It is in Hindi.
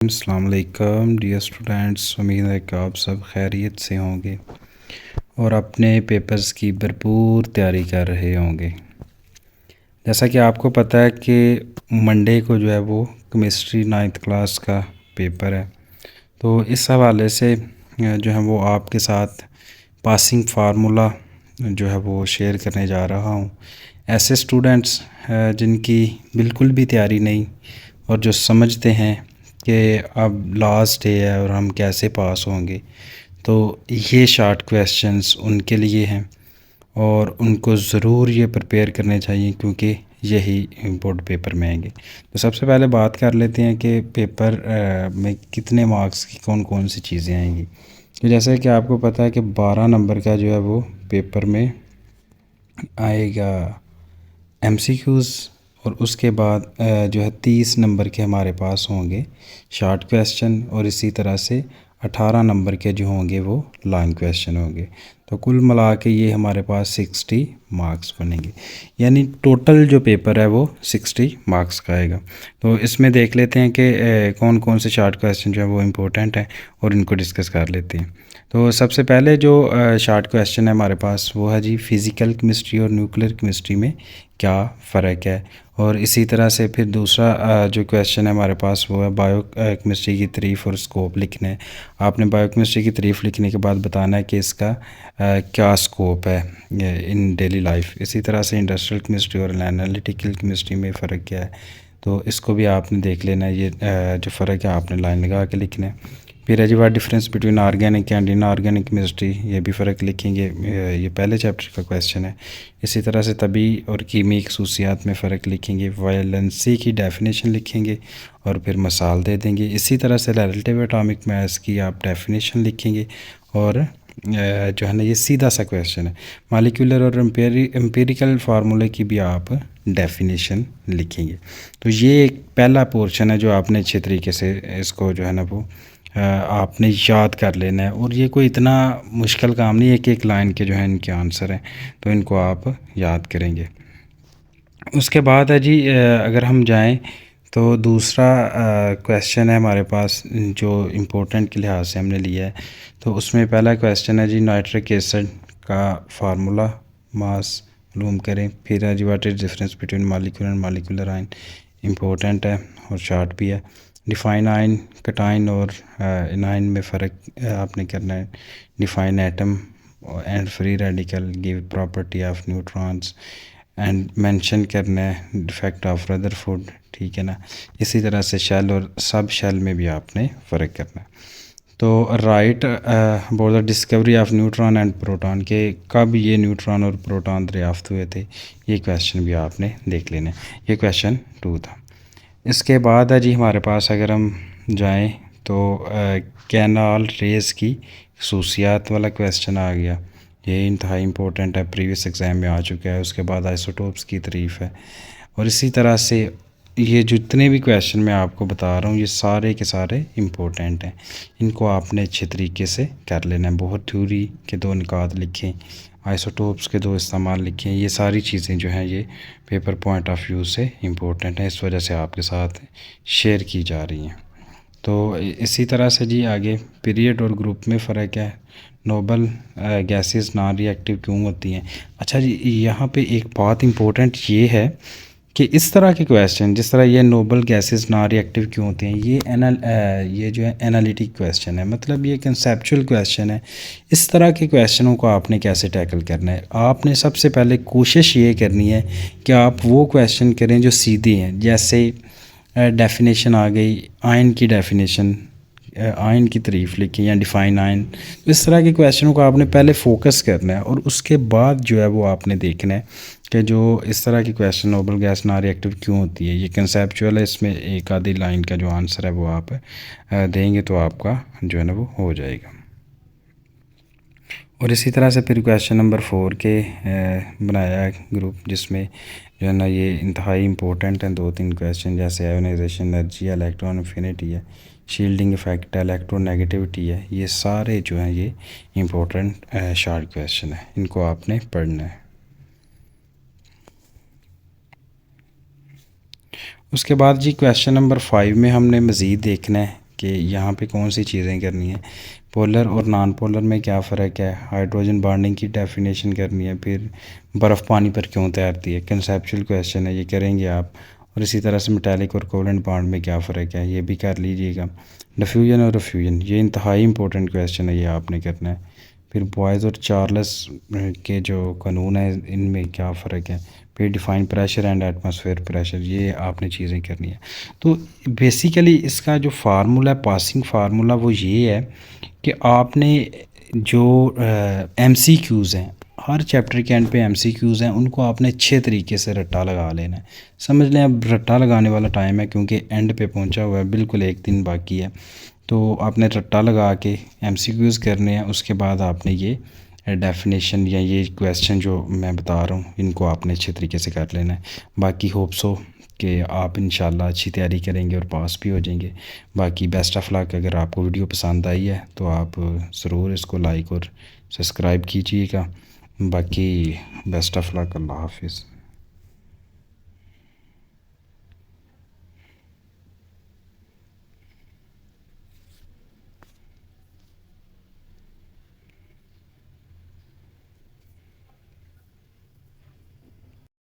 अस्सलाम वालेकुम डियर स्टूडेंट्स, उम्मीद है कि आप सब खैरियत से होंगे और अपने पेपर्स की भरपूर तैयारी कर रहे होंगे। जैसा कि आपको पता है कि मंडे को जो है वो केमिस्ट्री 9th क्लास का पेपर है, तो इस हवाले से जो है वो आपके साथ पासिंग फार्मूला जो है वो शेयर करने जा रहा हूँ। ऐसे स्टूडेंट्स जिनकी बिल्कुल भी तैयारी नहीं और जो समझते हैं कि अब लास्ट डे है और हम कैसे पास होंगे, तो ये शॉर्ट क्वेश्चंस उनके लिए हैं और उनको ज़रूर ये प्रिपेयर करने चाहिए क्योंकि यही बोर्ड पेपर में आएंगे। तो सबसे पहले बात कर लेते हैं कि पेपर में कितने मार्क्स की कौन कौन सी चीज़ें आएंगी। तो जैसे कि आपको पता है कि 12 नंबर का जो है वो पेपर में आएगा MCQs और उसके बाद जो है 30 नंबर के हमारे पास होंगे शॉर्ट क्वेश्चन और इसी तरह से 18 नंबर के जो होंगे वो लॉन्ग क्वेश्चन होंगे। तो कुल मिला के ये हमारे पास 60 मार्क्स बनेंगे, यानी टोटल जो पेपर है वो 60 मार्क्स का आएगा। तो इसमें देख लेते हैं कि कौन कौन से शॉर्ट क्वेश्चन जो है वो इम्पोर्टेंट हैं और इनको डिस्कस कर लेते हैं। तो सबसे पहले जो शॉर्ट क्वेश्चन है हमारे पास वो है जी फिज़िकल केमिस्ट्री और न्यूक्लियर केमिस्ट्री में क्या फ़र्क है। और इसी तरह से फिर दूसरा जो क्वेश्चन है हमारे पास वो है बायो केमिस्ट्री की तारीफ़ और स्कोप लिखना है। आपने बायो केमिस्ट्री की तारीफ़ लिखने के बाद बताना है कि इसका क्या स्कोप है इन डेली लाइफ। इसी तरह से इंडस्ट्रियल केमिस्ट्री और एनालिटिकल केमिस्ट्री में फ़र्क क्या है, तो इसको भी आपने देख लेना है। ये जो फ़र्क है आपने लाइन लगा के लिखना है। फिर है जी what difference between organic and inorganic chemistry, ये भी फ़र्क लिखेंगे, ये पहले चैप्टर का क्वेश्चन है। इसी तरह से तभी और कीमी खसूसियात में फ़र्क लिखेंगे, वायलेंसी की डेफिनेशन लिखेंगे और फिर मिसाल दे देंगे। इसी तरह से रिलेटिव एटॉमिक मास की आप डेफिनेशन लिखेंगे और जो है ना ये सीधा सा क्वेश्चन है। मॉलिक्यूलर और एम्पिरिकल फार्मूले की भी आप डेफिनेशन लिखेंगे। तो ये एक पहला पोर्शन है जो आपने अच्छे तरीके से इसको जो है ना वो आपने याद कर लेना है। और ये कोई इतना मुश्किल काम नहीं है, एक लाइन के जो है इनके आंसर हैं, तो इनको आप याद करेंगे। उसके बाद है जी अगर हम जाएं तो दूसरा क्वेश्चन है हमारे पास जो इम्पोर्टेंट के लिहाज से हमने लिया है। तो उसमें पहला क्वेश्चन है जी नाइट्रिक एसिड का फार्मूला मास मालूम करें। फिर है जी what is difference between molecular and molecular ion, important है और शॉर्ट भी है। डिफाइन आयन, कटाइन और इनाइन में फ़र्क आपने करना है। Define atom and free radical, give property of neutrons and mention करना है डिफेक्ट ऑफ रदरफोर्ड, ठीक है ना। इसी तरह से शेल और सब शेल में भी आपने फ़र्क करना है। तो right about the discovery of neutron and proton, के कब ये न्यूट्रॉन और प्रोटॉन दरियाफ्त हुए थे, ये क्वेश्चन भी आपने देख लेना है। ये क्वेश्चन 2 था। इसके बाद है जी हमारे पास अगर हम जाएं तो कैनाल रेस की खसूसियात वाला क्वेश्चन आ गया। ये इंतहाई इम्पोर्टेंट है, प्रीवियस एग्ज़ाम में आ चुका है। उसके बाद आइसोटोप्स की तारीफ़ है और इसी तरह से ये जितने भी क्वेश्चन मैं आपको बता रहा हूँ ये सारे के सारे इम्पोर्टेंट हैं। इनको आपने अच्छे तरीके से कर लेना है। बहुत थ्योरी के 2 निकात लिखें, आइसोटोप्स के 2 इस्तेमाल लिखें। ये सारी चीज़ें जो हैं ये पेपर पॉइंट ऑफ व्यू से इम्पोर्टेंट हैं, इस वजह से आपके साथ शेयर की जा रही हैं। तो इसी तरह से जी आगे पीरियड और ग्रुप में फ़र्क है। नोबल गैसेस नॉन रिएक्टिव क्यों होती हैं। अच्छा जी, यहाँ पे एक बात इम्पोर्टेंट ये है कि इस तरह के क्वेश्चन, जिस तरह ये नोबल गैसेस नॉन रिएक्टिव क्यों होते हैं, ये जो है एनालिटिक क्वेश्चन है, मतलब ये कंसेप्चुअल क्वेश्चन है। इस तरह के क्वेश्चनों को आपने कैसे टैकल करना है, आपने सबसे पहले कोशिश ये करनी है कि आप वो क्वेश्चन करें जो सीधे हैं। जैसे डेफिनेशन आ गई, आयन की डेफिनेशन, आयन की तारीफ़ लिखी या डिफ़ाइन आयन। इस तरह के क्वेश्चनों को आपने पहले फ़ोकस करना है और उसके बाद जो है वो आपने देखना है कि जो इस तरह की question noble gas non reactive क्यों होती है, ये कंसेप्चुअल है। इसमें एक आधी लाइन का जो आंसर है वो आप देंगे तो आपका जो है ना वो हो जाएगा। और इसी तरह से फिर क्वेश्चन नंबर 4 के बनाया है ग्रुप, जिसमें जो है ना ये इंतहाई इंपॉर्टेंट हैं 2-3 क्वेश्चन, जैसे आयोनाइजेशन एनर्जी, इलेक्ट्रॉन अफिनिटी है, शील्डिंग इफेक्ट है, इलेक्ट्रोनेगेटिविटी है। ये सारे जो हैं ये इंपॉर्टेंट शॉर्ट क्वेश्चन है, इनको आपने पढ़ना है। उसके बाद जी क्वेश्चन नंबर 5 में हमने मज़ीद देखना है कि यहाँ पे कौन सी चीज़ें करनी है, पोलर और नॉन पोलर में क्या फ़र्क है, हाइड्रोजन बॉन्डिंग की डेफिनेशन करनी है, फिर बर्फ़ पानी पर क्यों तैरती है, कंसेप्चुअल क्वेश्चन है, ये करेंगे आप। और इसी तरह से मेटालिक और कोवेलेंट बॉन्ड में क्या फ़र्क है, ये भी कर लीजिएगा। डिफ्यूजन और रिफ्यूजन, ये इंतहाई इंपॉर्टेंट क्वेश्चन है, ये आपने करना है। फिर बॉयज़ और चार्ल्स के जो कानून है इनमें क्या फ़र्क है, फिर define pressure and atmosphere pressure, ये आपने चीज़ें करनी है। तो बेसिकली इसका जो फार्मूला, पासिंग फार्मूला, वो ये है कि आपने जो MCQs हैं, हर चैप्टर के एंड पे MCQs हैं, उनको आपने अच्छे तरीके से रट्टा लगा लेना है। समझ लें अब रट्टा लगाने वाला टाइम है, क्योंकि एंड पे पहुंचा हुआ है, बिल्कुल एक दिन बाकी है। तो आपने रट्टा लगा के MCQs करने हैं, उसके बाद आपने ये डेफिनेशन या ये क्वेश्चन जो मैं बता रहा हूँ इनको आपने अच्छे तरीके से कर लेना है। बाकी होप सो कि आप इंशाल्लाह अच्छी तैयारी करेंगे और पास भी हो जाएंगे। बाकी बेस्ट ऑफ लक। अगर आपको वीडियो पसंद आई है तो आप ज़रूर इसको लाइक और सब्सक्राइब कीजिएगा। बाकी बेस्ट ऑफ लक। अल्लाह हाफिज़।